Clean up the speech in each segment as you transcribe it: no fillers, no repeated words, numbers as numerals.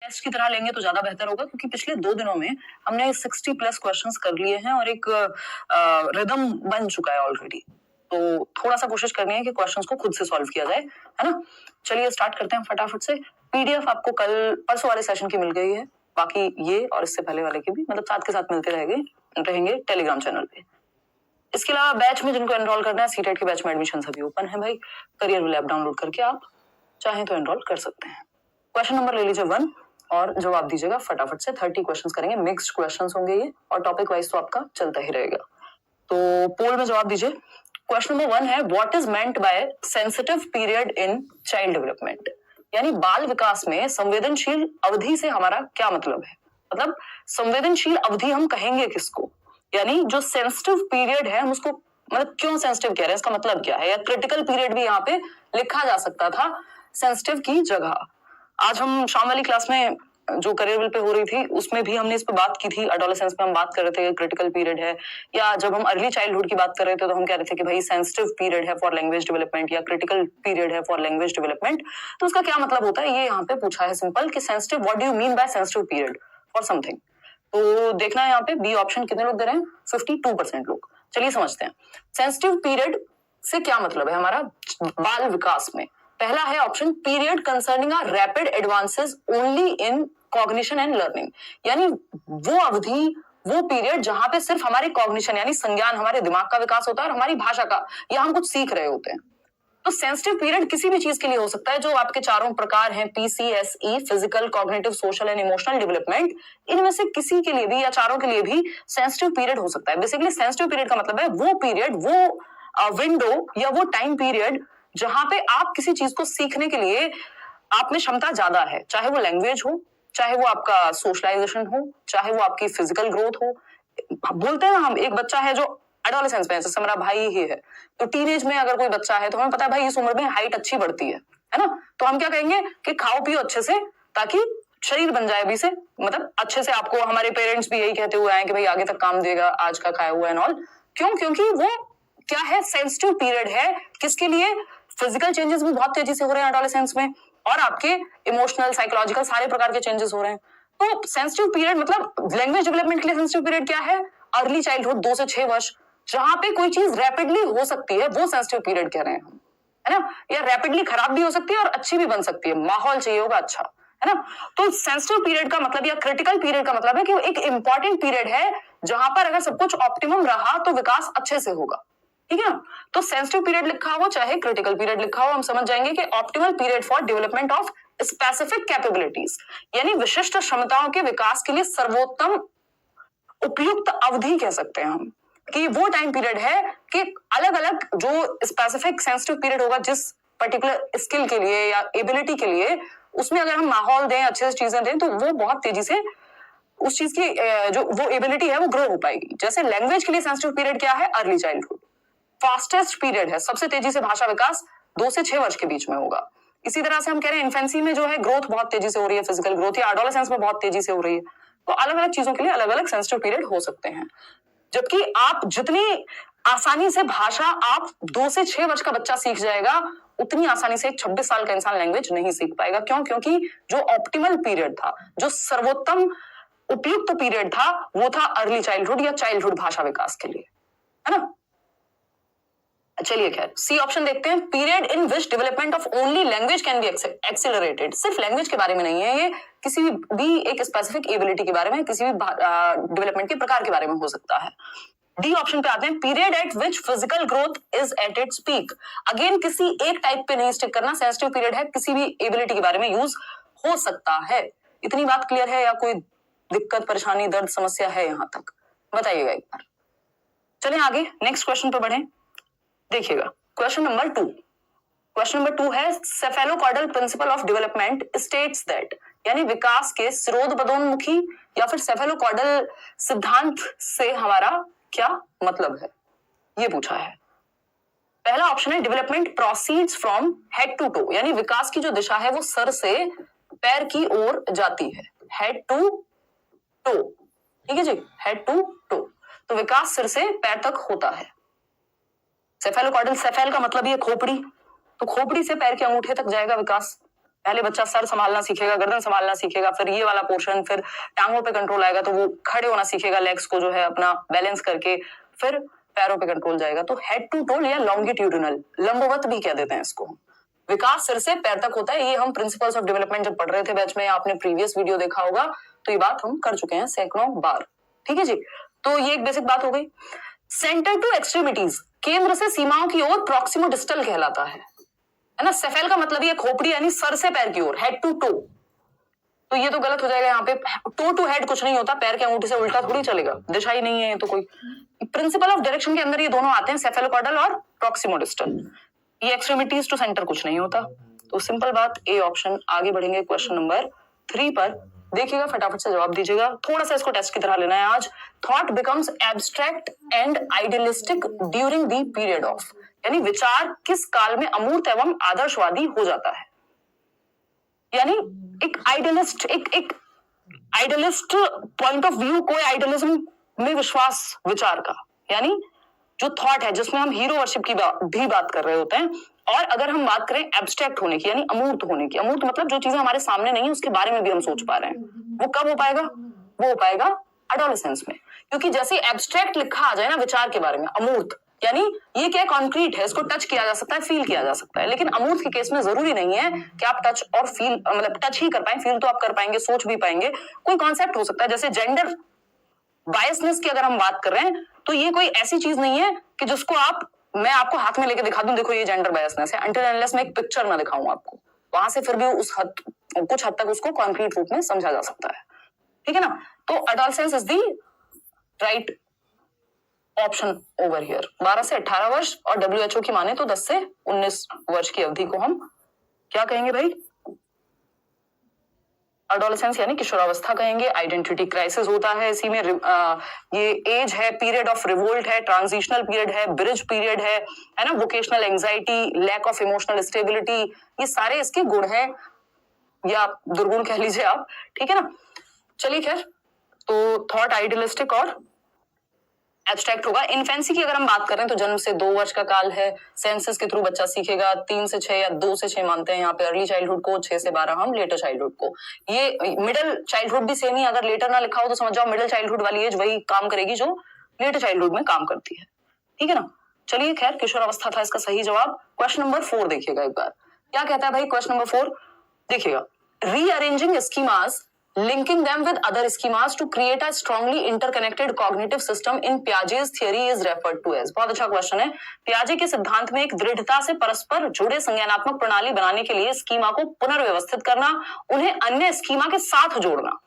Test की तरह लेंगे तो ज्यादा बेहतर होगा, क्योंकि पिछले 2 दिनों में हमने 60+ क्वेश्चंस कर लिए हैं और एक रिदम बन चुका है ऑलरेडी। तो थोड़ा सा कोशिश करनी है कि क्वेश्चंस को खुद से सॉल्व किया जाए, है ना। चलिए स्टार्ट करते हैं फटाफट से। पीडीएफ आपको कल परसों वाले सेशन की मिल गई है, बाकी ये और इससे पहले वाले की भी, मतलब साथ के साथ मिलते रहेंगे टेलीग्राम चैनल पे। इसके अलावा बैच में जिनको एनरोल करना है, सीटेट के बैच में एडमिशन अभी ओपन है भाई। करियर विल ऐप डाउनलोड करके आप चाहें तो एनरोल कर सकते हैं। क्वेश्चन नंबर ले लीजिए 1 और जवाब दीजिएगा फटाफट से। 30 क्वेश्चंस करेंगे, मिक्स्ड क्वेश्चंस होंगे ये, और टॉपिक वाइज तो आपका चलता ही रहेगा। तो पोल में जवाब दीजिए। क्वेश्चन नंबर 1 है, what is meant by sensitive period in child development, यानी बाल विकास में संवेदनशील अवधि से हमारा क्या मतलब है। मतलब संवेदनशील अवधि हम कहेंगे किसको, यानी जो सेंसिटिव पीरियड है हम उसको, मतलब क्यों सेंसिटिव कह रहे हैं, इसका मतलब क्या है। या क्रिटिकल पीरियड भी यहाँ पे लिखा जा सकता था सेंसिटिव की जगह। आज हम शाम वाली क्लास में जो करियर पे हो रही थी उसमें भी हमने इस पे बात की थी। एडोलेसेंस में हम बात कर रहे थे क्रिटिकल पीरियड है, या जब हम अर्ली चाइल्डहुड की बात कर रहे थे तो हम कह रहे थे कि भाई सेंसिटिव पीरियड है फॉर लैंग्वेज डेवलपमेंट या क्रिटिकल पीरियड है फॉर लैंग्वेज डेवलपमेंट। तो उसका क्या मतलब होता है, ये यहाँ पे पूछा है सिंपल कि sensitive, what do you mean by sensitive period for something. तो देखना है यहाँ पे बी ऑप्शन कितने लोग दे रहे हैं, 52% लोग। चलिए समझते हैं सेंसिटिव पीरियड से क्या मतलब है हमारा बाल विकास में। पहला है option, period concerning are rapid advances only in cognition and learning, यानी वो अवधि, वो पीरियड जहां पे सिर्फ हमारे कॉग्निशन यानी संज्ञान, हमारे दिमाग का विकास होता है और हमारी भाषा का, या हम कुछ सीख रहे होते हैं। तो सेंसिटिव पीरियड किसी भी चीज के लिए हो सकता है, जो आपके चारों प्रकार हैं PCSE, physical, cognitive, social and emotional development, इनमें से किसी के लिए भी या चारों के लिए भी सेंसिटिव पीरियड हो सकता है। बेसिकली सेंसिटिव पीरियड का मतलब है वो पीरियड, वो विंडो या वो टाइम पीरियड जहां पे आप किसी चीज को सीखने के लिए आप में क्षमता ज्यादा है, चाहे वो लैंग्वेज हो, चाहे वो आपका सोशलाइजेशन हो, चाहे वो आपकी फिजिकल ग्रोथ हो। बोलते हैं ना हम, एक बच्चा है जो एडोलेसेंस में, जैसे मेरा भाई ही है, तो टीनेज में अगर कोई बच्चा है तो हमें पता है भाई इस उम्र में हाइट अच्छी बढ़ती है ना। तो हम क्या कहेंगे कि खाओ पियो अच्छे से ताकि शरीर बन जाए अभी से, मतलब अच्छे से। आपको हमारे पेरेंट्स भी यही कहते हुए आए कि भाई आगे तक काम देगा आज का खाया हुआ एंड ऑल। क्यों? क्योंकि वो क्या है, सेंसिटिव पीरियड है। किसके लिए? फिजिकल चेंजेस भी बहुत तेजी से हो रहे हैं एडोलेसेंस में, और आपके इमोशनल, साइकोलॉजिकल सारे प्रकार के चेंजेस हो रहे हैं। तो सेंसिटिव पीरियड मतलब लैंग्वेज डेवलपमेंट के लिए सेंसिटिव पीरियड क्या है, अर्ली चाइल्डहुड 2 से 6 वर्ष, जहां पे कोई चीज रैपिडली हो सकती है, वो सेंसिटिव पीरियड कह रहे हैं हम, है ना। या रैपिडली खराब भी हो सकती है और अच्छी भी बन सकती है, माहौल चाहिए होगा अच्छा, है ना। तो सेंसिटिव पीरियड का मतलब या क्रिटिकल पीरियड का मतलब है कि वो एक इंपॉर्टेंट पीरियड है जहां पर अगर सब कुछ ऑप्टिमम रहा तो विकास अच्छे से होगा, ठीक है ना। तो सेंसिटिव पीरियड लिखा हो चाहे क्रिटिकल पीरियड लिखा हो, हम समझ जाएंगे कि optimal period for development of specific capabilities, यानी विशिष्ट क्षमताओं के विकास के लिए सर्वोत्तम उपयुक्त अवधि कह सकते हैं हम, कि वो टाइम पीरियड है कि अलग अलग जो स्पेसिफिक सेंसिटिव पीरियड होगा जिस पर्टिकुलर स्किल के लिए या एबिलिटी के लिए, उसमें अगर हम माहौल दें, अच्छे से चीजें दें, तो वो बहुत तेजी से उस चीज की जो वो एबिलिटी है वो ग्रो हो पाएगी। जैसे लैंग्वेज के लिए सेंसिटिव पीरियड क्या है, अर्ली चाइल्डहुड। फास्टेस्ट पीरियड है, सबसे तेजी से भाषा विकास 2 से 6 वर्ष के बीच में होगा। इसी तरह से हम कह रहे हैं इन्फेंसी में जो है ग्रोथ बहुत तेजी से हो रही है, फिजिकल ग्रोथ, या एडोलेसेंस में बहुत तेजी से हो रही है। तो अलग अलग चीजों के लिए अलग अलग सेंसिटिव पीरियड हो सकते हैं। जबकि आप जितनी आसानी से भाषा आप 2 से 6 वर्ष का बच्चा सीख जाएगा, उतनी आसानी से एक 26 साल का इंसान लैंग्वेज नहीं सीख पाएगा। क्यों? क्योंकि जो ऑप्टिमल पीरियड था, जो सर्वोत्तम उपयुक्त पीरियड था, वो था अर्ली चाइल्डहुड या चाइल्डहुड भाषा विकास के लिए, है ना। चलिए खैर सी ऑप्शन देखते हैं, period in which development of only language can be accelerated. सिर्फ लैंग्वेज के बारे में नहीं है ये, किसी भी एक स्पेसिफिक एबिलिटी के बारे में, किसी भी डेवलपमेंट के प्रकार के बारे में हो सकता है। डी ऑप्शन पे आते हैं, period eight which physical growth is at its peak. Again किसी एक टाइप पे नहीं स्टिक करना, सेंसिटिव पीरियड है, किसी भी एबिलिटी के बारे में यूज हो सकता है। इतनी बात क्लियर है या कोई दिक्कत, परेशानी, दर्द, समस्या है यहां तक, बताइएगा एक बार। चलिए आगे नेक्स्ट क्वेश्चन पे बढ़े। देखिएगा क्वेश्चन नंबर 2। क्वेश्चन नंबर 2 है, cephalocaudal principle of development states that, यानी विकास के स्रोतपदोन्मुखी या फिर सेफेलोकॉर्डल सिद्धांत से हमारा क्या मतलब है, ये पूछा है। पहला ऑप्शन है, development proceeds from head to toe, यानी विकास की जो दिशा है वो सर से पैर की ओर जाती है, हेड टू टो, ठीक है जी, हेड टू टो। तो विकास सिर से पैर तक होता है। सेफेलोकॉर्डल, सेफेल का मतलब ये खोपड़ी, तो खोपड़ी से पैर के अंगूठे तक जाएगा विकास, पहले बच्चा सर संभालना सीखेगा, गर्दन संभालना सीखेगा, फिर ये वाला पोर्शन, फिर टांगों पे कंट्रोल आएगा तो वो खड़े होना सीखेगा, लेग्स को जो है अपना बैलेंस करके, फिर पैरों पे कंट्रोल जाएगा। तो हेड टू टोल या लॉन्गिट्यूडिनल, लंबवत भी कह देते हैं इसको। विकास सिर से पैर तक होता है। ये हम प्रिंसिपल्स ऑफ डेवलपमेंट जब पढ़ रहे थे बैच में, आपने प्रीवियस वीडियो देखा होगा, तो ये बात हम कर चुके हैं सैकड़ों बार। ठीक है जी, तो ये एक बेसिक बात हो गई। सेंटर टू एक्सट्रीमिटीज, केंद्र से सीमाओं की ओर प्रॉक्सिमो डिस्टल कहलाता है ना। सेफेल का मतलब ये खोपड़ी यानी सर से पैर की ओर, हेड टू टो। तो ये तो गलत हो जाएगा यहाँ पे, टो टू हेड कुछ नहीं होता, पैर के अंगूठे से उल्टा थोड़ी चलेगा, दिशा ही नहीं है ये तो कोई। प्रिंसिपल ऑफ डायरेक्शन के अंदर ये दोनों आते हैं, सेफेलोकॉर्डल और प्रॉक्सिमो डिस्टल। ये एक्सट्रीमिटीज टू सेंटर कुछ नहीं होता। तो सिंपल बात, ए ऑप्शन। आगे बढ़ेंगे क्वेश्चन नंबर 3 पर, देखिएगा फटाफट से जवाब दीजिएगा। थोड़ा सा इसको टेस्ट की तरह लेना है आज। Thought becomes abstract and idealistic during the period of, यानी विचार किस काल में अमूर्त एवं आदर्शवादी हो जाता है। यानी एक आइडियलिस्ट, एक आइडियलिस्ट पॉइंट ऑफ व्यू, कोई आइडियलिज्म में विश्वास विचार का, यानी जो थॉट है जिसमें हम हीरो वर्शिप की भी बात कर रहे होते हैं। और अगर हम बात करें एब्स्ट्रैक्ट होने की, यानी अमूर्त होने की, अमूर्त मतलब जो चीजें हमारे सामने नहीं है उसके बारे में भी हम सोच पा रहे हैं, वो कब हो पाएगा? वो हो पाएगा एडोलेसेंस में। क्योंकि जैसे एब्स्ट्रैक्ट लिखा आ जाए ना विचार के बारे में, अमूर्त यानी ये क्या कॉन्क्रीट है, इसको टच किया जा सकता है, फील किया जा सकता है। लेकिन अमूर्त के केस में जरूरी नहीं है कि आप टच और फील, मतलब टच ही कर पाए, फील तो आप कर पाएंगे, सोच भी पाएंगे। कोई कॉन्सेप्ट हो सकता है, जैसे जेंडर बायसनेस की अगर हम बात कर रहे हैं तो ये कोई ऐसी चीज नहीं है कि जिसको मैं आपको हाथ में लेके दिखा दूं, देखो ये जेंडर बायसनेस है, अनटिल अनलेस मैं एक पिक्चर ना दिखाऊं आपको, वहां से फिर भी कुछ हद तक उसको कॉन्क्रीट रूप में समझा जा सकता है। ठीक है ना। तो adolescence is the right option over here. 12 से 18 वर्ष और WHO की माने तो 10 से 19 वर्ष की अवधि को हम क्या कहेंगे भाई? एडोलेसेंस यानी किशोरावस्था कहेंगे। आइडेंटिटी क्राइसिस होता है इसी में। ये एज है, पीरियड ऑफ रिवोल्ट है, ट्रांजिशनल पीरियड है, ब्रिज पीरियड है ना, vocational anxiety, lack of emotional stability, ये सारे इसके गुण हैं या दुर्गुण कह लीजिए आप। ठीक है ना। चलिए खैर, तो थॉट आइडियलिस्टिक और एब्स्ट्रैक्ट होगा। इन्फेंसी की अगर हम बात करें तो जन्म से 2 वर्ष का काल है, सेंसस के थ्रू बच्चा सीखेगा। 3 से 6 या 2 से 6 मानते हैं यहाँ पे अर्ली चाइल्डहुड को, 6 से 12 हम लेटर चाइल्डहुड को। ये मिडिल चाइल्डहुड भी सेम ही, अगर लेटर ना लिखा हो तो समझ जाओ मिडिल चाइल्डहुड वाली एज वही काम करेगी जो लेटर चाइल्डहुड में काम करती है। ठीक है ना। चलिए खैर, किशोर अवस्था था इसका सही जवाब। क्वेश्चन नंबर 4 देखिएगा एक बार, क्या कहता है भाई क्वेश्चन नंबर 4, देखिएगा। Rearranging schemas linking them with other schemas to create a strongly interconnected cognitive system in Piaget's theory is referred to as। बहुत अच्छा क्वेश्चन है। पियाजे के सिद्धांत में एक दृढ़ता से परस्पर जुड़े संज्ञानात्मक प्रणाली बनाने के लिए स्कीमा को पुनर्व्यवस्थित करना, उन्हें अन्य स्कीमा के साथ जोड़ना।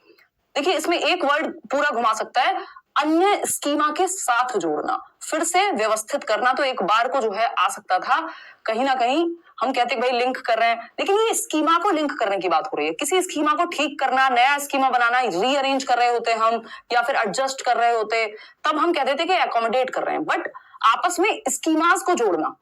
देखिए इसमें एक वर्ड पूरा घुमा सकता है, अन्य स्कीमा के साथ जोड़ना, फिर से व्यवस्थित करना। तो एक बार को जो है आ सकता था, कहीं ना कहीं हम कहते हैं भाई लिंक कर रहे हैं, लेकिन ये स्कीमा को लिंक करने की बात हो रही है। किसी स्कीमा को ठीक करना, नया स्कीमा बनाना, रीअरेंज कर रहे होते हम या फिर एडजस्ट कर रहे होते, तब हम कहते थे कि एकोमोडेट कर रहे हैं। बट आपस में स्कीमास को जोड़ना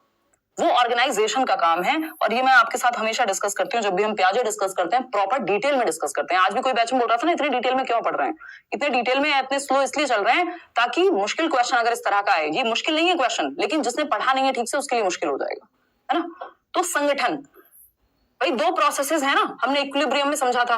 वो ऑर्गेनाइजेशन का काम है। और ये मैं आपके साथ हमेशा डिस्कस करती हूँ, जब भी हम पियाजे डिस्कस करते हैं प्रॉपर डिटेल में डिस्कस करते हैं। आज भी कोई बैच में बोल रहा था ना, इतने डिटेल में क्यों पढ़ रहे हैं, इतने डिटेल में, इतने स्लो इसलिए चल रहे हैं ताकि मुश्किल क्वेश्चन अगर इस तरह का आए, ये मुश्किल नहीं है क्वेश्चन, लेकिन जिसने पढ़ा नहीं है ठीक से उसके लिए मुश्किल हो जाएगा, है ना। तो संगठन भाई 2 प्रोसेसेस है ना, हमने इक्विलिब्रियम में समझा था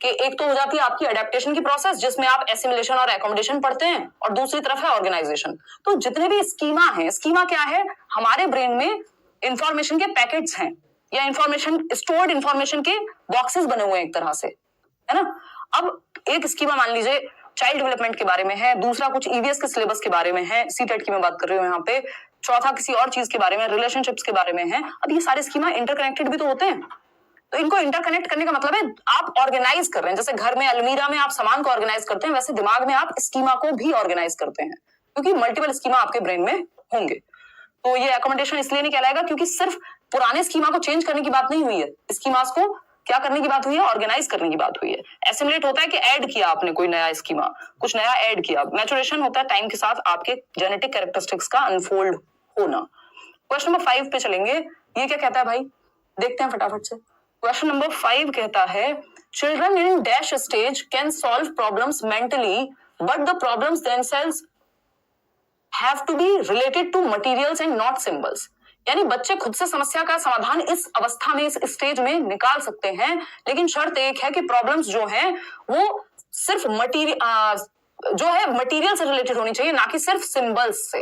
कि एक तो हो जाती है आपकी अडेप्टेशन की प्रोसेस जिसमें आप एसिमिलेशन और एकोमोडेशन पढ़ते हैं, और दूसरी तरफ है ऑर्गेनाइजेशन। तो जितने भी स्कीमा है, स्कीमा क्या है, हमारे ब्रेन में इंफॉर्मेशन के पैकेट्स हैं या इंफॉर्मेशन स्टोर्ड इंफॉर्मेशन के बॉक्सेस बने हुए हैं एक तरह से, है ना। अब एक स्कीमा मान लीजिए चाइल्ड डेवलपमेंट के बारे में है, दूसरा कुछ ईवीएस के सिलेबस के बारे में है, सीटेट की मैं बात कर रही हूँ यहाँ पे, चौथा किसी और चीज के बारे में, रिलेशनशिप्स के बारे में है। अब ये सारे स्कीमा इंटरकनेक्टेड भी तो होते हैं, तो इनको इंटरकनेक्ट करने का मतलब है आप ऑर्गेनाइज कर रहे हैं। जैसे घर में अलमीरा में आप सामान को ऑर्गेनाइज करते हैं, वैसे दिमाग में आप स्कीमा को भी ऑर्गेनाइज करते हैं, क्योंकि मल्टीपल स्कीमा आपके ब्रेन में होंगे। तो ये एकोमोडेशन इसलिए नहीं कहलाएगा क्योंकि सिर्फ पुराने स्कीमा को चेंज करने की बात नहीं हुई है, स्कीमास को क्या करने की बात हुई है, ऑर्गेनाइज करने की बात हुई है। एसिमुलेट होता है कि ऐड किया आपने कोई नया स्कीमा, कुछ नया ऐड किया। मैचुरेशन होता है टाइम के साथ आपके जेनेटिक कैरेक्टरिस्टिक्स का अनफोल्ड होना। क्वेश्चन नंबर 5 पे चलेंगे, ये क्या कहता है भाई, देखते हैं फटाफट से। क्वेश्चन नंबर 5 कहता है, children in dash stage can solve problems mentally but the problems themselves have to be related to materials and not symbols। यानी बच्चे खुद से समस्या का समाधान इस अवस्था में, इस स्टेज में निकाल सकते हैं, लेकिन शर्त एक है कि प्रॉब्लम्स जो हैं वो सिर्फ मटेरियल से रिलेटेड होनी चाहिए, ना कि सिर्फ सिंबल्स से,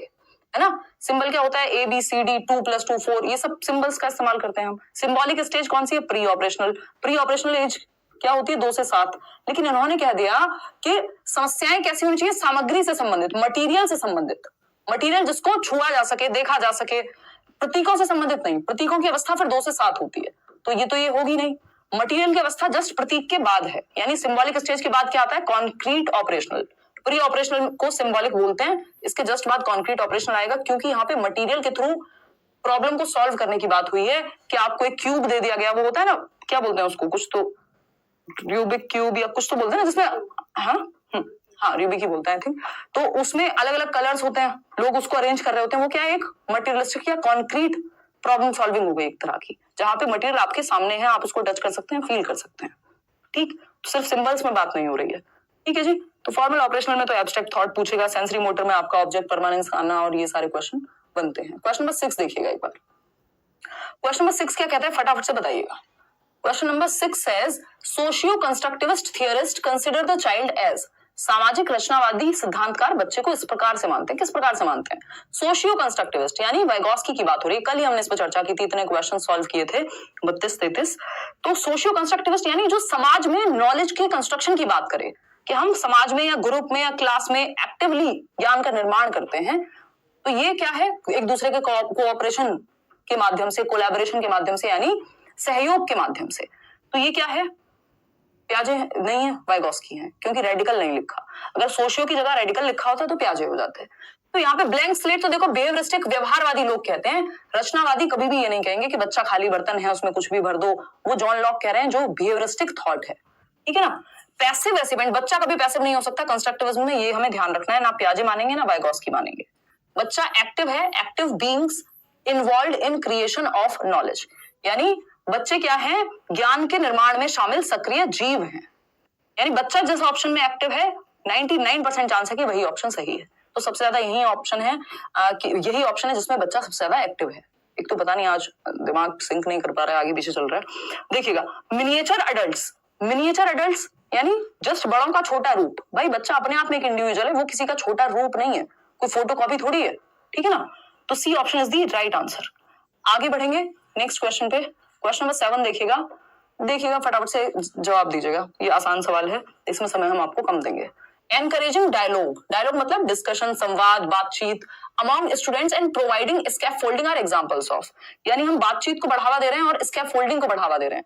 है ना। सिंबल क्या होता है, ए बी सी डी, 2 + 2 4, ये सब सिंबल्स का इस्तेमाल करते हैं हम। सिंबॉलिक स्टेज कौन सी है, pre operational. Pre operational age क्या होती है, 2 से 7। लेकिन इन्होंने कह दिया कि समस्याएं कैसी होनी चाहिए, सामग्री से संबंधित, मटीरियल से संबंधित, मटीरियल जिसको छुआ जा सके, देखा जा सके, प्रतीकों से संबंधित नहीं। प्रतीकों की अवस्था फिर 2 से 7 होती है, तो ये होगी नहीं। मटीरियल की अवस्था जस्ट प्रतीक के बाद है, यानी सिंबॉलिक स्टेज के बाद क्या आता है, कॉन्क्रीट ऑपरेशनल। प्री ऑपरेशनल को सिंबॉलिक बोलते हैं, इसके जस्ट बाद कॉन्क्रीट ऑपरेशनल आएगा, क्योंकि यहाँ पे मटेरियल के थ्रू प्रॉब्लम को सॉल्व करने की बात हुई है। कि आपको एक क्यूब दे दिया गया, वो होता है ना, क्या बोलते हैं उसको, कुछ तो रूबिक क्यूब या कुछ तो बोलते हैं ना, जिसमें हाँ रूबिक ही बोलते हैं आई थिंक। तो उसमें अलग अलग कलर्स होते हैं, लोग उसको अरेंज कर रहे होते हैं, वो क्या है, एक मटेरियलिस्टिक या कॉन्क्रीट प्रॉब्लम सॉल्विंग हो गई एक तरह की, जहां पे मटेरियल आपके सामने है, आप उसको टच कर सकते हैं, फील कर सकते हैं। ठीक, तो सिर्फ सिंबल्स में बात नहीं हो रही है। ठीक है जी। तो फॉर्मल ऑपरेशनल में तो एब्स्ट्रैक्ट थॉट पूछेगा, सेंसरी मोटर में आपका ऑब्जेक्ट परमानेंस आना, और ये सारे क्वेश्चन बनते हैं। क्वेश्चन नंबर 6 देखिएगा एक बार। क्वेश्चन नंबर 6 क्या कहता है, फटाफट से बताइएगा। Question number 6 says socio constructivist theorist consider the child as, सामाजिक रचनावादी सिद्धांतकार बच्चे को इस प्रकार से मानते हैं। किस प्रकार से मानते हैं, सोशियो कंस्ट्रक्टिविस्ट, यानी वाइगॉस्की की बात हो रही है। कल ही हमने इस पर चर्चा की थी, इतने क्वेश्चन सॉल्व किए थे, 32-33। तो सोशियो कंस्ट्रक्टिविस्ट यानी जो समाज में नॉलेज के कंस्ट्रक्शन की बात करे, कि हम समाज में या ग्रुप में या क्लास में एक्टिवली ज्ञान का निर्माण करते हैं। तो ये क्या है, एक दूसरे के कोऑपरेशन के माध्यम से, कोलैबोरेशन के माध्यम से, यानी सहयोग के माध्यम से। तो ये क्या है, प्याजे नहीं है, वाइगॉस्की है, क्योंकि रेडिकल नहीं लिखा। अगर सोशियो की जगह रेडिकल लिखा होता तो प्याजे हो जाते। तो यहाँ पे ब्लैंक स्लेट, तो देखो बिहेवियरिस्टिक, व्यवहारवादी लोग कहते हैं। रचनावादी कभी भी ये नहीं कहेंगे कि बच्चा खाली बर्तन है उसमें कुछ भी भर दो, वो जॉन लॉक कह रहे हैं जो बिहेवियरिस्टिक थॉट है। ठीक है ना। पैसिव रेसिपेंट, बच्चा कभी पैसिव नहीं हो सकता कंस्ट्रक्टिविज्म में, ये हमें ध्यान रखना है, ना प्याजे मानेंगे ना वाइगॉस्की मानेंगे। बच्चा एक्टिव है, active beings involved in creation of knowledge, यानी बच्चे क्या हैं, ज्ञान के निर्माण में शामिल सक्रिय जीव हैं। यानी बच्चा जिस ऑप्शन में एक्टिव है, 99% चांस है कि वही ऑप्शन सही है। तो सबसे ज्यादा यही ऑप्शन है, यही ऑप्शन है जिसमें बच्चा सबसे ज्यादा एक्टिव है। एक तो पता नहीं आज दिमाग सिंक नहीं कर पा रहा है, आगे पीछे चल रहा है। देखिएगा, मिनिएचर अडल्ट्स, मिनिएचर अडल्ट्स यानी जस्ट बड़ों का छोटा रूप। भाई बच्चा अपने आप में एक इंडिविजुअल है, वो किसी का छोटा रूप नहीं है, कोई फोटोकॉपी थोड़ी है। ठीक है ना। तो C option is the right answer. आगे बढ़ेंगे नेक्स्ट क्वेश्चन पे। क्वेश्चन नंबर 7 देखिएगा फटाफट से जवाब दीजिएगा, ये आसान सवाल है, इसमें समय हम आपको कम देंगे। एनकरेजिंग डायलॉग, डायलॉग मतलब डिस्कशन, संवाद, बातचीत among students and providing scaffolding are examples of, यानी हम बातचीत को बढ़ावा दे रहे हैं और स्कैफोल्डिंग को बढ़ावा दे रहे हैं।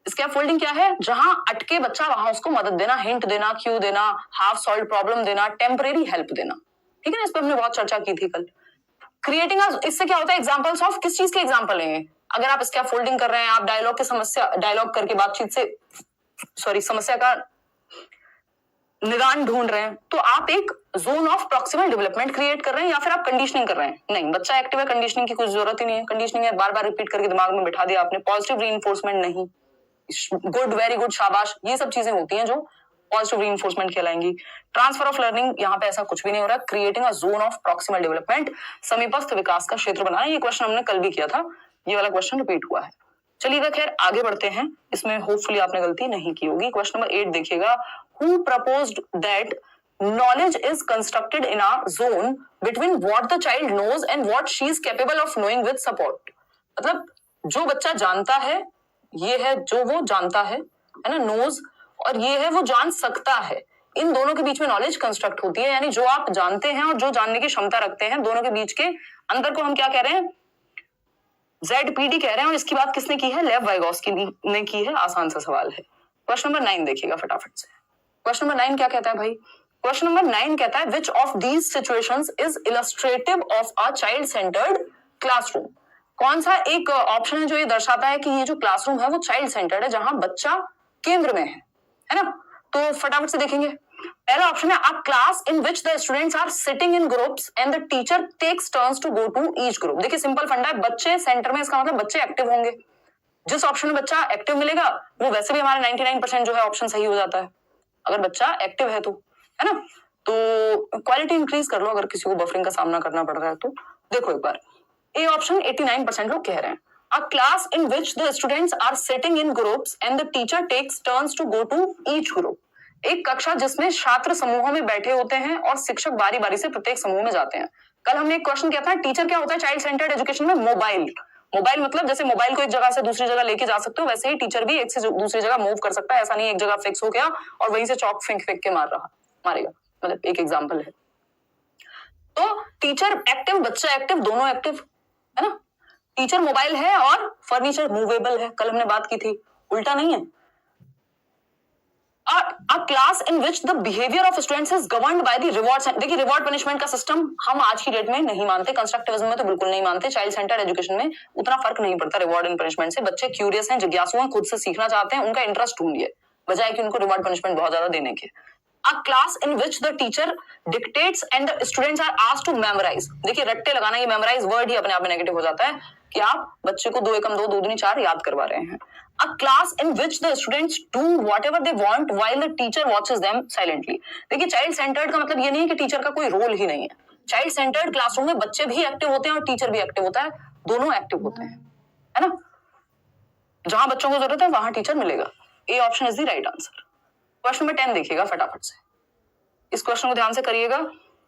स्कैफोल्डिंग क्या है, जहां अटके बच्चा वहां उसको मदद देना, हिंट देना, क्यू देना, हाफ सॉल्व प्रॉब्लम देना, टेम्परेरी हेल्प देना। ठीक है ना, इस पर हमने बहुत चर्चा की थी कल। क्रिएटिंग, इससे क्या होता है, एग्जांपल्स ऑफ, किस चीज के एग्जांपल लेंगे। अगर आप स्कैफोल्डिंग कर रहे हैं, आप डायलॉग के समस्या, डायलॉग करके बातचीत से समस्या का निदान ढूंढ रहे हैं, तो आप एक zone of proximal development create कर रहे हैं, या फिर आप कंडीशनिंग कर रहे हैं। नहीं, बच्चा एक्टिव है, कंडीशनिंग की कुछ जरूरत ही नहीं है। कंडीशनिंग है बार बार रिपीट करके दिमाग में बिठा दिया आपने, पॉजिटिव रीइंफोर्समेंट नहीं, गुड, वेरी गुड, शाबाश, ये सब चीजें होती हैं जो पॉजिटिव रीइंफोर्समेंट कहलाएंगी। ट्रांसफर ऑफ लर्निंग, यहाँ पे ऐसा कुछ भी नहीं हो रहा। Creating a zone of proximal development, समीपस्थ विकास का क्षेत्र बनाना, ये क्वेश्चन हमने कल भी किया था, ये वाला क्वेश्चन रिपीट हुआ है। चलिएगा खैर आगे बढ़ते हैं, इसमें होपफुली आपने गलती नहीं की होगी। क्वेश्चन नंबर 8 देखिएगा, who proposed that knowledge is constructed in a zone between what the child knows and what she is capable of knowing with support। मतलब जो बच्चा जानता है, ये है जो वो जानता है ना, knows, और ये है वो जान सकता है। इन दोनों के बीच में नॉलेज कंस्ट्रक्ट होती है, यानी जो आप जानते हैं और जो जानने की क्षमता रखते हैं, दोनों के बीच के अंदर को हम क्या कह रहे हैं, ZPD कह रहे हैं। और इसकी बात किसने की है, लेव वाइगॉस्की ने की है। आसान सा सवाल है। क्वेश्चन नंबर 9 देखिएगा फटाफट से। क्वेश्चन नंबर 9 क्या कहता है भाई, क्वेश्चन नंबर 9 कहता है which of these situations is illustrative of a child centred classroom. कौन सा एक ऑप्शन है जो ये दर्शाता है कि ये जो क्लासरूम है वो चाइल्ड सेंटर्ड है, जहां बच्चा केंद्र में है ना। तो फटाफट से देखेंगे। पहला ऑप्शन है, a class in which the students are sitting in groups and the teacher takes turns to go to each group. देखिए सिंपल फंडा है, बच्चे सेंटर में, इसका मतलब बच्चे एक्टिव होंगे। जिस ऑप्शन में बच्चा एक्टिव मिलेगा वो वैसे भी हमारा 99% जो है ऑप्शन सही हो जाता है, अगर बच्चा एक्टिव है तो, है ना। तो क्वालिटी इंक्रीज कर लो अगर किसी को बफरिंग का सामना करना पड़ रहा है तो। देखो एक बार, ए ऑप्शन 89% लोग कह रहे हैं। A class in which the students are sitting in groups and the teacher takes turns to go to each group. एक कक्षा जिसमें छात्र समूहों में बैठे होते हैं और शिक्षक बारी बारी से प्रत्येक समूह में जाते हैं। कल हमने एक क्वेश्चन किया था, टीचर क्या होता है चाइल्ड सेंटर्ड एजुकेशन में? मोबाइल। मोबाइल मतलब जैसे मोबाइल को एक जगह से दूसरी जगह लेके जा सकते हो, वैसे ही टीचर भी एक से दूसरी जगह मूव कर सकता है। ऐसा नहीं एक जगह फिक्स हो गया और वहीं से चौक फेंक फेंक के मारेगा। मतलब एक एग्जाम्पल है। तो टीचर एक्टिव, बच्चा एक्टिव, दोनों एक्टिव है ना। टीचर मोबाइल है और फर्नीचर मूवेबल है, कल हमने बात की थी, उल्टा नहीं है। A class in which the behavior of students is governed by the rewards। देखिए रिवॉर्ड पनिशमेंट का सिस्टम हम आज की डेट में नहीं मानते, कंस्ट्रक्टिविज्म में तो बिल्कुल नहीं मानते, चाइल्ड सेंटर्ड एजुकेशन में उतना फर्क नहीं पड़ता रिवॉर्ड एंड पनिशमेंट से। बच्चे क्यूरियस हैं, जिज्ञासु हैं, खुद से सीखना चाहते हैं, उनका इंटरेस्ट ढूंढिए बजाय कि उनको रिवॉर्ड पनिशमेंट बहुत ज्यादा देने के। A class in which the teacher dictates and the students are asked to memorize। देखिए रट्टे लगाना, ये मेमोराइज वर्ड ही अपने आप में नेगेटिव हो जाता है कि आप बच्चे को 2 एकम 2 2 दूनी 4 याद करवा रहे हैं। A class in which the students do whatever they want while the teacher watches them silently। देखिए चाइल्ड सेंटर्ड का मतलब ये नहीं है कि टीचर का कोई रोल ही नहीं है। चाइल्ड सेंटर्ड क्लासरूम में बच्चे भी एक्टिव होते हैं और टीचर भी एक्टिव होता है, दोनों एक्टिव होते हैं, है ना। जहां बच्चों को जरूरत है वहां टीचर मिलेगा। A option is the right answer. Question number 10 देखिएगा फटाफट से, इस क्वेश्चन को ध्यान से करिएगा।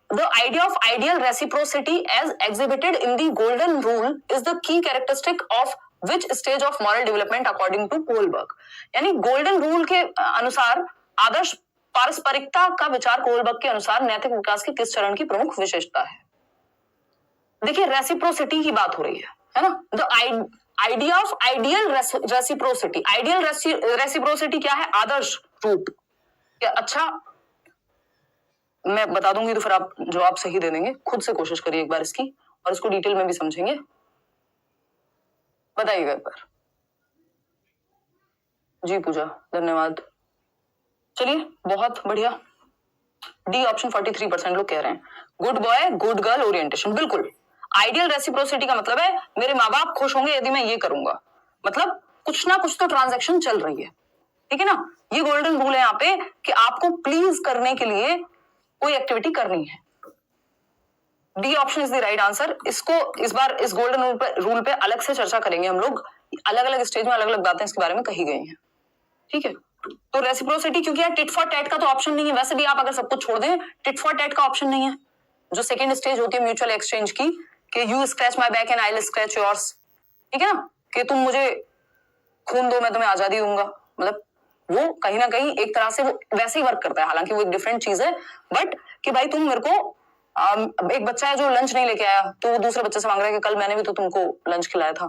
The idea of ideal reciprocity as exhibited in the golden rule is the key characteristic of which stage of moral development according to Kohlberg. यानी golden rule के अनुसार आदर्श पारस्परिकता का विचार कोलबर्ग के अनुसार नैतिक विकास के किस चरण की प्रमुख विशेषता है? देखिए रेसिप्रोसिटी की बात हो रही है ना। The idea of ideal reciprocity, ideal reciprocity क्या है? आदर्श रूप। अच्छा मैं बता दूंगी तो फिर आप जवाब सही दे देंगे, खुद से कोशिश करिए एक बार इसकी, और इसको डिटेल में भी समझेंगे। बताइएगा एक बार। जी पूजा, धन्यवाद। चलिए बहुत बढ़िया। डी ऑप्शन 43% लोग कह रहे हैं। Good boy good girl orientation, बिल्कुल। आइडियल रेसिप्रोसिटी का मतलब है मेरे माँ बाप खुश होंगे यदि मैं ये करूंगा, मतलब कुछ ना कुछ तो ट्रांजैक्शन चल रही है, ठीक है ना। ये गोल्डन रूल है यहाँ पे कि आपको प्लीज करने के लिए कोई एक्टिविटी करनी है। D option is the right answer. इसको इस बार इस गोल्डन रूल पे अलग से चर्चा करेंगे हम लोग, अलग अलग स्टेज में अलग अलग बातें इसके बारे में कही गई हैं, ठीक है। तो रेसिप्रोसिटी क्योंकि यार टिट फॉर टैट का तो ऑप्शन नहीं है, वैसे भी आप अगर सब कुछ छोड़ दें टिट फॉर टैट का ऑप्शन नहीं है। जो सेकेंड स्टेज होती है म्यूचुअल एक्सचेंज की, कि you scratch my back and I will scratch yours, ठीक है ना, कि तुम मुझे खून दो मैं तुम्हें आजादी दूंगा, मतलब वो कहीं ना कहीं एक तरह से वो वैसे ही वर्क करता है, हालांकि वो एक डिफरेंट चीज है, बट कि भाई तुम मेरे को एक बच्चा है जो लंच नहीं लेके आया तो वो दूसरे बच्चे से मांग रहा है कि कल मैंने भी तो तुमको लंच खिलाया था,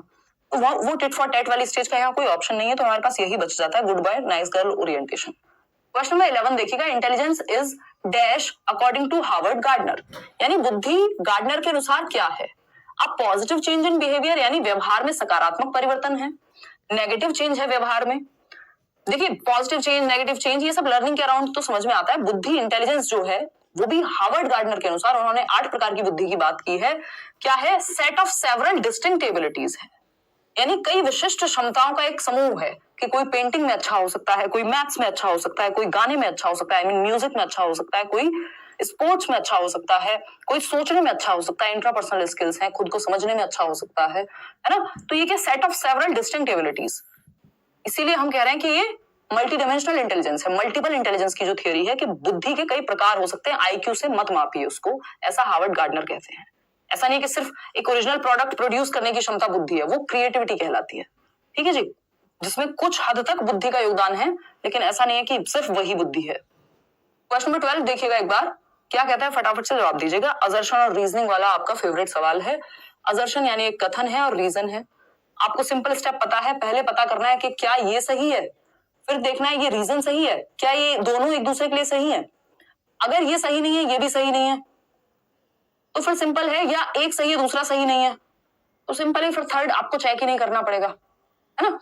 तो वो टिट फॉर टैट वाली स्टेज का यहाँ कोई ऑप्शन नहीं है, तो हमारे पास यही बच जाता है good boy nice girl orientation. Question number 11 देखिएगा, intelligence is dash according to Howard Gardner, यानी बुद्धि गार्डनर के अनुसार क्या है? अब पॉजिटिव चेंज इन बिहेवियर यानी व्यवहार में सकारात्मक परिवर्तन है, नेगेटिव चेंज है व्यवहार में। देखिए पॉजिटिव चेंज नेगेटिव चेंज ये सब लर्निंग के अराउंड तो समझ में आता है। बुद्धि इंटेलिजेंस जो है वो भी हार्वर्ड गार्डनर के अनुसार उन्होंने 8 प्रकार की बुद्धि की बात की है। क्या है? Set of several distinct abilities है, यानी कई विशिष्ट क्षमताओं का एक समूह है कि कोई पेंटिंग में अच्छा हो सकता है, कोई मैथ्स में अच्छा हो सकता है, कोई गाने में अच्छा हो सकता है, म्यूजिक में अच्छा हो सकता है, कोई स्पोर्ट्स में अच्छा हो सकता है, कोई सोचने में अच्छा हो सकता है, इंट्रापर्सनल स्किल्स हैं, खुद को समझने में अच्छा हो सकता है ना। तो ये क्या set of several distinct abilities, इसीलिए हम कह रहे हैं कि ये मल्टी डायमेंशनल इंटेलिजेंस है। मल्टीपल इंटेलिजेंस की जो थ्योरी है कि बुद्धि के कई प्रकार हो सकते हैं, आईक्यू से मत मापिए उसको, ऐसा हार्वर्ड गार्डनर कहते हैं। ऐसा नहीं कि सिर्फ एक ओरिजिनल प्रोडक्ट प्रोड्यूस करने की क्षमता बुद्धि है, वो क्रिएटिविटी कहलाती है, ठीक है जी, जिसमें कुछ हद तक बुद्धि का योगदान है, लेकिन ऐसा नहीं है कि सिर्फ वही बुद्धि है। क्वेश्चन नंबर 12 देखिएगा एक बार, क्या कहता है फटाफट से जवाब दीजिएगा। असर्शन और रीजनिंग वाला आपका फेवरेट सवाल है। असर्शन यानी एक कथन है और रीजन है। आपको सिंपल स्टेप पता है, पहले पता करना है कि क्या ये सही है, फिर देखना है ये रीजन सही है, क्या ये दोनों एक दूसरे के लिए सही है। अगर ये सही नहीं है ये भी सही नहीं है तो फिर सिंपल है, या एक सही है दूसरा सही नहीं है तो सिंपल है फिर थर्ड आपको चेक ही नहीं करना पड़ेगा, है ना।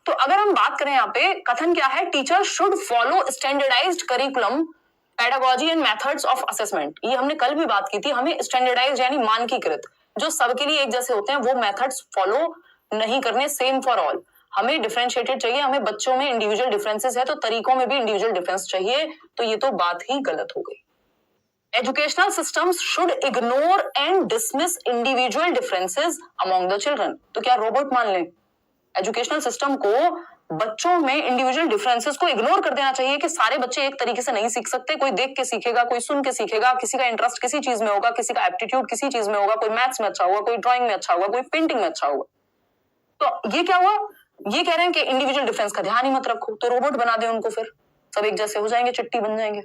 तो अगर हम बात करें यहाँ पे कथन क्या है, teacher should follow standardised curriculum pedagogy and methods of assessment. ये हमने कल भी बात की थी, हमें स्टैंडर्डाइज्ड यानी मानकीकृत जो सबके लिए एक जैसे होते हैं वो मेथड्स फॉलो नहीं करने, सेम फॉर ऑल। हमें डिफरेंशिएटेड चाहिए, हमें बच्चों में इंडिविजुअल डिफरेंसेस है तो तरीकों में भी इंडिविजुअल डिफरेंस चाहिए, तो ये तो बात ही गलत हो गई। Educational systems should ignore and dismiss individual differences among the children. तो क्या रोबोट मान लें? एजुकेशनल सिस्टम को बच्चों में इंडिविजुअल डिफरेंसेस को इग्नोर कर देना चाहिए कि सारे बच्चे एक तरीके से नहीं सीख सकते, कोई देख के सीखेगा, कोई सुन के सीखेगा, किसी का इंटरेस्ट किसी चीज में होगा, किसी का एप्टीट्यूड किसी चीज में होगा, कोई मैथ्स में अच्छा होगा, कोई ड्राइंग में अच्छा होगा, कोई पेंटिंग में अच्छा होगा। तो ये क्या हुआ? ये कह रहे हैं कि इंडिविजुअल डिफरेंस का ध्यान ही मत रखो, तो रोबोट बना दे उनको, फिर सब एक जैसे हो जाएंगे, चिट्टी बन जाएंगे।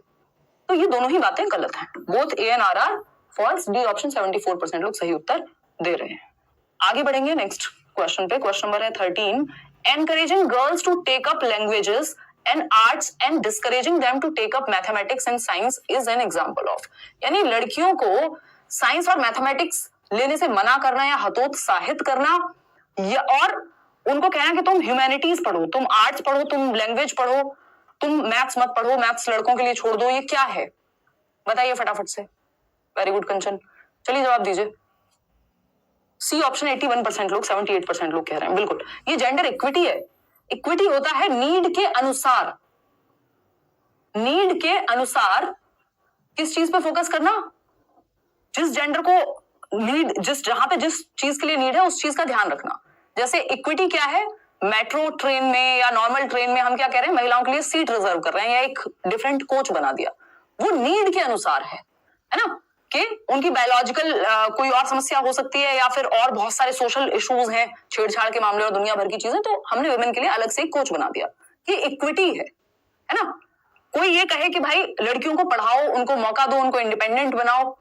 तो ये दोनों ही बातें गलत हैं। Both A and R are false. D option 74% लोग सही उत्तर दे रहे हैं। आगे बढ़ेंगे नेक्स्ट क्वेश्चन पे। क्वेश्चन नंबर है 13। Encouraging girls to take up languages and arts and discouraging them to take up mathematics and science is an example of. यानी लड़कियों को साइंस और मैथमेटिक्स लेने से मना करना या हतोत्साहित करना, या और उनको कहना कि तुम ह्यूमैनिटीज पढ़ो, तुम आर्ट्स पढ़ो, तुम लैंग्वेज पढ़ो, तुम मैथ्स मत पढ़ो, मैथ्स लड़कों के लिए छोड़ दो, ये क्या है? बताइए फटाफट से। वेरी गुड कंचन, चलिए जवाब दीजिए। सी ऑप्शन 81% लोग, 78% लोग कह रहे हैं। बिल्कुल, ये जेंडर इक्विटी है। इक्विटी होता है नीड के अनुसार, नीड के अनुसार किस चीज पे फोकस करना? जिस जेंडर को नीड, जहां पे जिस चीज के लिए नीड है उस चीज का ध्यान रखना। जैसे इक्विटी क्या है? मेट्रो ट्रेन में या नॉर्मल ट्रेन में हम क्या कह रहे हैं? महिलाओं के लिए सीट रिजर्व कर रहे हैं या एक डिफरेंट कोच बना दिया। वो नीड के अनुसार है ना, कि उनकी बायोलॉजिकल कोई और समस्या हो सकती है या फिर और बहुत सारे सोशल इश्यूज हैं, छेड़छाड़ के मामले और दुनिया भर की चीजें, तो हमने वुमेन के लिए अलग से एक कोच बना दिया। ये इक्विटी है ना। कोई ये कहे कि भाई लड़कियों को पढ़ाओ, उनको मौका दो, उनको इंडिपेंडेंट बनाओ,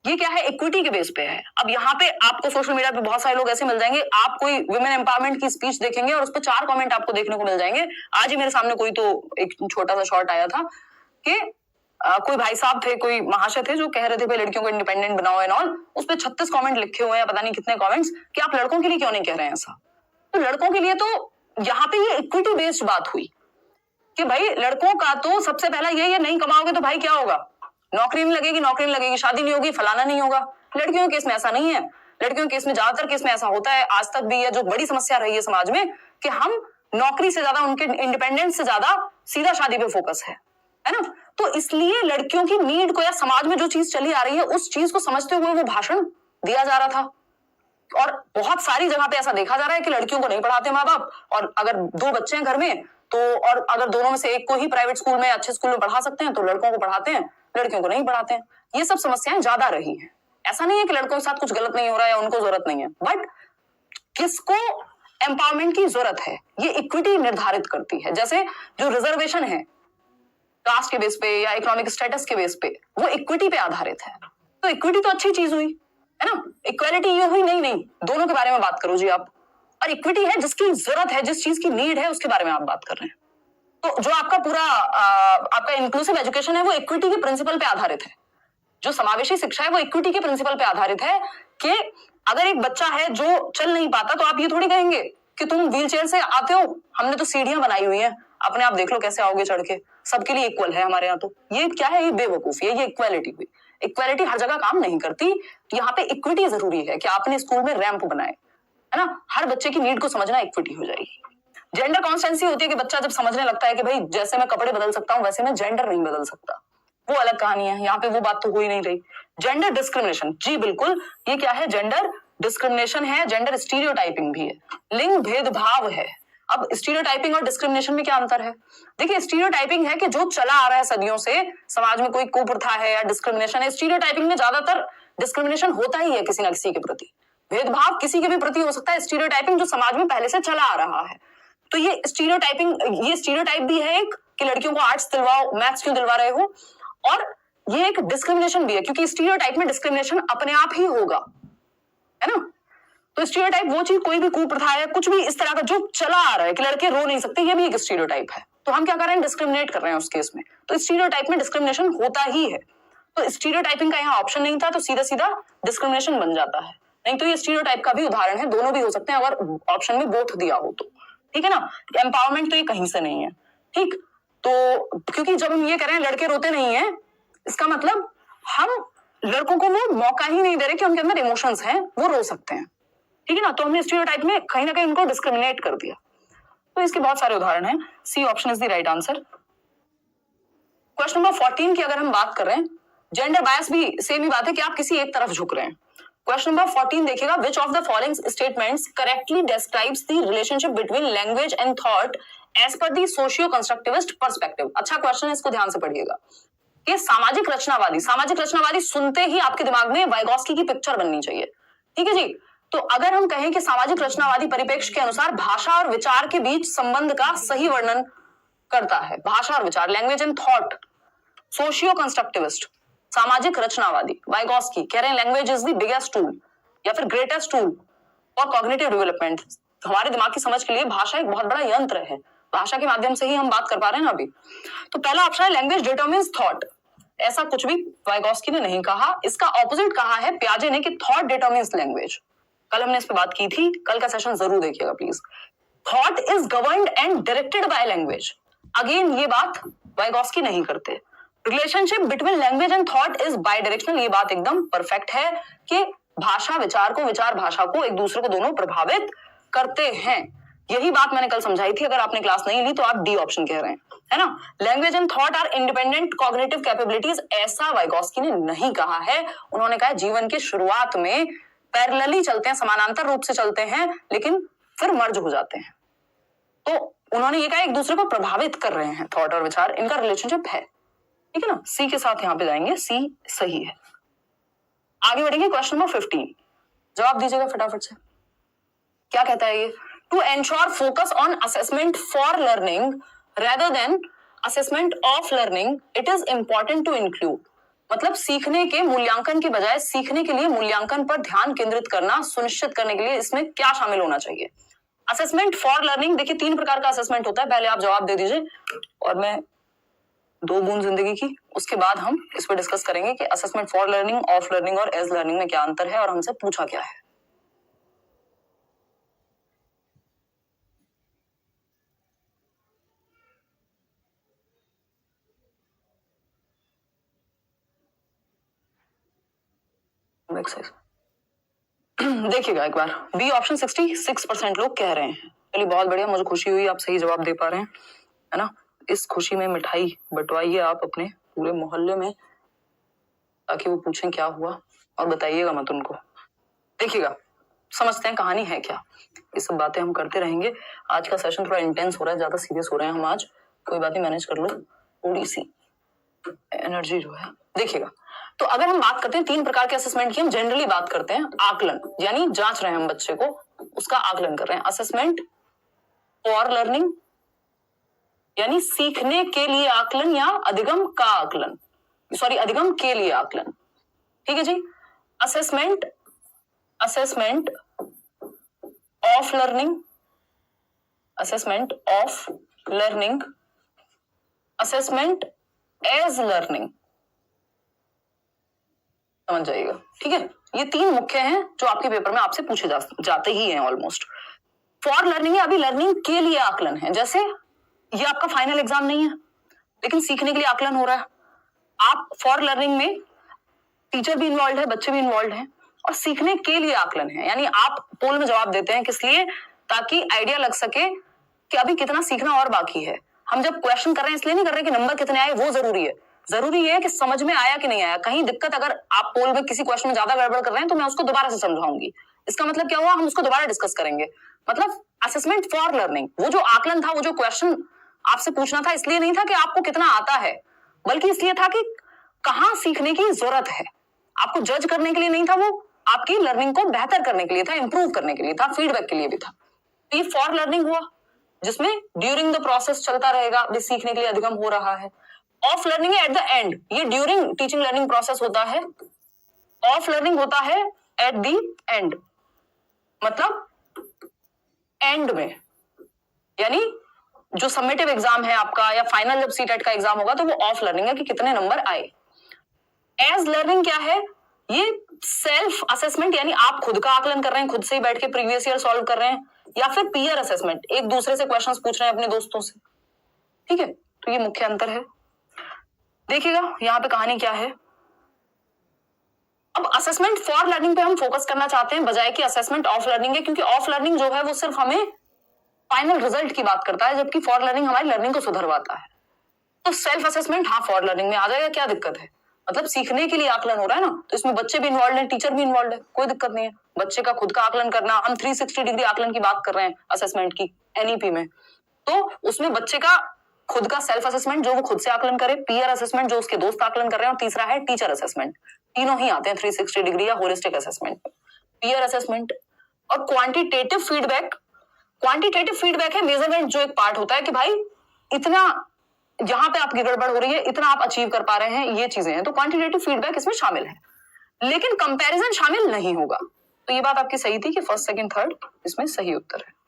ये क्या है? इक्विटी के बेस पे है। अब यहाँ पे आपको सोशल मीडिया पे बहुत सारे लोग ऐसे मिल जाएंगे, आप कोई वुमेन एम्पावरमेंट की स्पीच देखेंगे और उस पर 4 कमेंट आपको देखने को मिल जाएंगे। आज ही मेरे सामने कोई तो एक छोटा सा शॉर्ट आया था कि कोई भाई साहब थे, कोई महाशय थे जो कह रहे थे भाई लड़कियों को इंडिपेंडेंट बनाओ एंड ऑल। उस पर 36 कमेंट लिखे हुए हैं, पता नहीं कितने कमेंट्स, कि आप लड़कों के लिए क्यों नहीं कह रहे हैं ऐसा। तो लड़कों के लिए तो यहाँ पे ये इक्विटी बेस्ड बात हुई कि भाई लड़कों का तो सबसे पहला ये नहीं कमाओगे तो भाई क्या होगा? नौकरी नहीं लगेगी, नौकरी नहीं लगेगी, शादी नहीं होगी, फलाना नहीं होगा। लड़कियों के केस में ऐसा नहीं है। लड़कियों के केस में, ज्यादातर केस में ऐसा होता है, आज तक भी, है जो बड़ी समस्या रही है समाज में, कि हम नौकरी से ज्यादा, उनके इंडिपेंडेंस से ज्यादा सीधा शादी पे फोकस है ना। तो इसलिए लड़कियों की नीड को, या समाज में जो चीज चली आ रही है उस चीज को समझते हुए वो भाषण दिया जा रहा था। और बहुत सारी जगह पे ऐसा देखा जा रहा है कि लड़कियों को नहीं पढ़ाते माँ बाप, और अगर 2 बच्चे हैं घर में तो, और अगर दोनों में से एक को ही प्राइवेट स्कूल में, अच्छे स्कूल में पढ़ा सकते हैं तो लड़कों को पढ़ाते हैं, लड़कियों को नहीं पढ़ाते हैं। ये सब समस्याएं ज्यादा रही हैं। ऐसा नहीं है कि लड़कों के साथ कुछ गलत नहीं हो रहा है या उनको जरूरत नहीं है, बट किसको एम्पावरमेंट की जरूरत है ये इक्विटी निर्धारित करती है। जैसे जो रिजर्वेशन है कास्ट के बेस पे या इकोनॉमिक स्टेटस के बेस पे, वो इक्विटी पे आधारित है। तो इक्विटी तो अच्छी चीज हुई है ना। इक्वालिटी ये हुई नहीं, दोनों के बारे में बात करो जी आप। और इक्विटी है जिसकी जरूरत है, जिस चीज की नीड है उसके बारे में आप बात कर रहे हैं। तो जो आपका पूरा आपका इंक्लूसिव एजुकेशन है वो इक्विटी के प्रिंसिपल पे आधारित है। जो समावेशी शिक्षा है वो इक्विटी के प्रिंसिपल पे आधारित है कि अगर एक बच्चा है जो चल नहीं पाता तो आप ये थोड़ी कहेंगे कि तुम व्हीलचेयर से आते हो, हमने तो सीढ़ियां बनाई हुई हैं, अपने आप देख लो कैसे आओगे चढ़ के, सबके लिए इक्वल है हमारे यहाँ। तो ये क्या है? ये बेवकूफी है, ये इक्वालिटी हुई। इक्वालिटी हर जगह काम नहीं करती। यहाँ पे इक्विटी जरूरी है कि आपने स्कूल में रैंप बनाए, है ना। हर बच्चे की नीड को समझना इक्विटी हो जाएगी। जेंडर कॉन्स्टेंसी होती है कि बच्चा जब समझने लगता है कि भाई जैसे मैं कपड़े बदल सकता हूँ वैसे मैं जेंडर नहीं बदल सकता, वो अलग कहानी है। यहाँ पे वो बात तो हो ही नहीं रही। जेंडर डिस्क्रिमिनेशन, जी बिल्कुल, ये क्या है? जेंडर डिस्क्रिमिनेशन है, जेंडर स्टीरियोटाइपिंग भी है, लिंग भेदभाव है। अब स्टीरियोटाइपिंग और डिस्क्रिमिनेशन में क्या अंतर है? देखिए, स्टीरियोटाइपिंग है कि जो चला आ रहा है सदियों से, समाज में कोई कुप्रथा है या डिस्क्रिमिनेशन है। स्टीरियोटाइपिंग में ज्यादातर डिस्क्रिमिनेशन होता ही है किसी ना किसी के प्रति, भेदभाव किसी के भी प्रति हो सकता है। स्टीरियोटाइपिंग जो समाज में पहले से चला आ रहा है, तो ये स्टीरियोटाइपिंग, ये स्टीरियोटाइप भी है एक कि लड़कियों को आर्ट्स दिलवाओ, मैथ्स क्यों दिलवा रहे हो, और ये एक डिस्क्रिमिनेशन भी है क्योंकि स्टीरियोटाइप में डिस्क्रिमिनेशन अपने आप ही होगा, है ना। तो स्टीरियोटाइप वो चीज, कोई भी कुप्रथा है, कुछ भी इस तरह का जो चला आ रहा है कि लड़के रो नहीं सकते, ये भी एक स्टीरियोटाइप है। तो हम क्या कर रहे हैं? डिस्क्रिमिनेट कर रहे हैं उस केस में। तो स्टीरियोटाइप में डिस्क्रिमिनेशन होता ही है। तो स्टीरियोटाइपिंग का यहाँ ऑप्शन नहीं था, तो सीधा सीधा डिस्क्रिमिनेशन बन जाता है। नहीं तो ये स्टीरियोटाइप का भी उदाहरण है, दोनों भी हो सकते हैं अगर ऑप्शन में बोथ दिया हो तो, ठीक है ना। एम्पावरमेंट तो ये कहीं से नहीं है, ठीक। तो क्योंकि जब हम ये कह रहे हैं लड़के रोते नहीं है, इसका मतलब हम लड़कों को वो मौका ही नहीं दे रहे कि उनके अंदर इमोशंस हैं, वो रो सकते हैं, ठीक है ना। तो हमने स्टीरियोटाइप में कहीं ना कहीं उनको डिस्क्रिमिनेट कर दिया। तो इसके बहुत सारे उदाहरण हैं। C option is the right answer. Question number 14 की अगर हम बात कर रहे हैं जेंडर बायस भी सेम ही बात है कि आप किसी एक तरफ झुक रहे हैं। क्वेश्चन नंबर 14 देखिएगा, which of the following statements correctly describes the relationship between language and thought as per the socio constructivist perspective. अच्छा क्वेश्चन है, इसको ध्यान से पढ़िएगा कि सामाजिक रचनावादी सुनते ही आपके दिमाग में वाइगॉस्की की पिक्चर बननी चाहिए। ठीक है जी। तो अगर हम कहें कि सामाजिक रचनावादी परिप्रेक्ष्य के अनुसार भाषा और विचार के बीच संबंध का सही वर्णन करता है, भाषा और विचार, language and thought, socio constructivist, सामाजिक रचनावादी, वाइगॉस्की कह रहे हैं language is the biggest tool या फिर greatest tool for cognitive development. हमारे दिमाग की समझ के लिए भाषा एक बहुत बड़ा यंत्र है, भाषा के माध्यम से ही हम बात कर पा रहे हैं ना अभी। तो पहला ऑप्शन है लैंग्वेज डिटरमिन्स थॉट, ऐसा कुछ भी वाइगॉस्की ने नहीं कहा। इसका ऑपोजिट कहा है पियाजे ने कि थॉट डिटरमिन्स लैंग्वेज। कल हमने इस पे बात की थी, कल का सेशन जरूर देखिएगा please. Thought is governed and directed by language, again ये बात वाइगॉस्की नहीं करते। Relationship between language and thought is by directional, ये बात एकदम परफेक्ट है कि भाषा विचार को, विचार भाषा को एक दूसरे को दोनों प्रभावित करते हैं। यही बात मैंने कल समझाई थी, अगर आपने क्लास नहीं ली तो आप डी ऑप्शन कह रहे हैं, है ना। Language and thought are independent cognitive capabilities, ऐसा वाइगॉस्की ने नहीं कहा है। उन्होंने कहा जीवन की शुरुआत में पैरेलली चलते हैं, समानांतर रूप से चलते हैं, लेकिन फिर मर्ज हो जाते हैं। तो उन्होंने ये कहा एक दूसरे को प्रभावित कर रहे हैं, थॉट और विचार, इनका रिलेशनशिप है। ठीक है ना, सी के साथ यहां पे जाएंगे, सी सही है। आगे बढ़ेंगे, क्वेश्चन नंबर 15, जवाब दीजिएगा फटाफट से। क्या कहता है ये, to ensure focus on assessment for learning rather than assessment of learning, it is important to include, मतलब सीखने के मूल्यांकन के बजाय सीखने के लिए मूल्यांकन पर ध्यान केंद्रित करना सुनिश्चित करने के लिए इसमें क्या शामिल होना चाहिए। असेसमेंट फॉर लर्निंग, देखिए 3 प्रकार का असेसमेंट होता है, पहले आप जवाब दे दीजिए और मैं 2 बूंद जिंदगी की, उसके बाद हम इस पर डिस्कस करेंगे कि assessment for learning, of learning और एज लर्निंग में क्या अंतर है और हमसे पूछा क्या है। देखिएगा एक बार, बी ऑप्शन 66% लोग कह रहे हैं। चलिए बहुत बढ़िया, मुझे खुशी हुई आप सही जवाब दे पा रहे हैं, है ना। इस खुशी में मिठाई बंटवाइए आप अपने पूरे मोहल्ले में, ताकि वो पूछें क्या हुआ और बताइएगा मत उनको। देखिएगा, समझते हैं कहानी है क्या। ये सब बातें हम करते रहेंगे। आज का सेशन थोड़ा इंटेंस हो रहा है, ज्यादा सीरियस हो रहे हैं हम आज, कोई बात नहीं, मैनेज कर लो, थोड़ी सी एनर्जी जो है। देखिएगा, तो अगर हम बात करते हैं 3 प्रकार के असेसमेंट की, हम जनरली बात करते हैं आकलन, यानी जांच रहे हैं हम बच्चे को, उसका आकलन कर रहे हैं। असेसमेंट फॉर लर्निंग यानी सीखने के लिए आकलन या अधिगम का आकलन, सॉरी अधिगम के लिए आकलन। ठीक है जी। Assessment of learning, assessment of learning, assessment as learning, समझ जाइएगा। ठीक है, ये 3 मुख्य हैं जो आपके पेपर में आपसे पूछे जाते ही हैं ऑलमोस्ट। फॉर लर्निंग है, अभी लर्निंग के लिए आकलन है, जैसे ये आपका फाइनल एग्जाम नहीं है लेकिन सीखने के लिए आकलन हो रहा है। आप फॉर लर्निंग में टीचर भी इन्वॉल्व है, बच्चे भी इन्वॉल्व हैं, और सीखने के लिए आकलन है, यानी आप पोल में जवाब देते हैं किस लिए, ताकि आइडिया लग सके कि अभी कितना सीखना और बाकी है। हम जब क्वेश्चन कर रहे हैं इसलिए नहीं कर रहे कि नंबर कितने आए, वो जरूरी है, जरूरी है कि समझ में आया कि नहीं आया। कहीं दिक्कत, अगर आप पोल में किसी क्वेश्चन में ज्यादा गड़बड़ कर रहे हैं तो मैं उसको दोबारा से समझाऊंगी। इसका मतलब क्या हुआ, हम उसको दोबारा डिस्कस करेंगे। मतलब असेसमेंट फॉर लर्निंग, वो जो आकलन था, वो जो क्वेश्चन आपसे पूछना था, इसलिए नहीं था कि आपको कितना आता है, बल्कि इसलिए था कि कहां सीखने की जरूरत है। आपको जज करने के लिए नहीं था, वो आपकी लर्निंग को बेहतर करने के लिए था, इंप्रूव करने के लिए था, फीडबैक के लिए भी था। तो ये फॉर लर्निंग हुआ, जिसमें ड्यूरिंग द प्रोसेस चलता रहेगा, भी सीखने के लिए अधिगम हो रहा है। ऑफ लर्निंग है एट द एंड, ये ड्यूरिंग टीचिंग लर्निंग प्रोसेस होता है। ऑफ लर्निंग होता है एट द एंड, मतलब एंड में, यानी जो सबमिटिव एग्जाम है आपका या फाइनल जब सीटेट का एग्जाम होगा तो वो ऑफ लर्निंग है कि कितने नंबर आए। एज लर्निंग क्या है, ये सेल्फ असेसमेंट, यानी आप खुद का आकलन कर रहे हैं, खुद से ही बैठ के प्रीवियस ईयर सॉल्व कर रहे हैं, या फिर पीयर असेसमेंट, एक दूसरे से क्वेश्चंस पूछ रहे हैं अपने दोस्तों से। ठीक है, तो ये मुख्य अंतर है। देखिएगा यहाँ पे कहानी क्या है। अब असेसमेंट फॉर लर्निंग पे हम फोकस करना चाहते हैं बजाय कि असेसमेंट ऑफ लर्निंग है, क्योंकि ऑफ लर्निंग जो है वो सिर्फ हमें फाइनल रिजल्ट की बात करता है, जबकि फॉर लर्निंग हमारी लर्निंग को सुधरवाता है। तो सेल्फ असेसमेंट हाँ फॉर लर्निंग में आ जाएगा, क्या दिक्कत है। मतलब सीखने के लिए आकलन हो रहा है ना, तो इसमें बच्चे भी इन्वॉल्व है, टीचर भी इन्वॉल्व है, कोई दिक्कत नहीं है। बच्चे का खुद का आकलन करना, हम 360 डिग्री आकलन की बात कर रहे हैं असेसमेंट की एनईपी में, तो उसमें बच्चे का खुद का सेल्फ असेसमेंट जो वो खुद से आकलन करे, पीयर असेसमेंट जो उसके दोस्त आकलन कर रहे हैं, और तीसरा है टीचर असेसमेंट। तीनों ही आते हैं 360 डिग्री या होलिस्टिक असेसमेंट में। पीयर असेसमेंट और क्वांटिटेटिव फीडबैक। क्वांटिटेटिव फीडबैक है मेजरमेंट, जो एक पार्ट होता है कि भाई इतना जहां पे आपकी गड़बड़ हो रही है, इतना आप अचीव कर पा रहे हैं, ये चीजें हैं, तो क्वांटिटेटिव फीडबैक इसमें शामिल है, लेकिन कंपैरिजन शामिल नहीं होगा। तो ये बात आपकी सही थी कि फर्स्ट सेकंड थर्ड इसमें सही उत्तर है।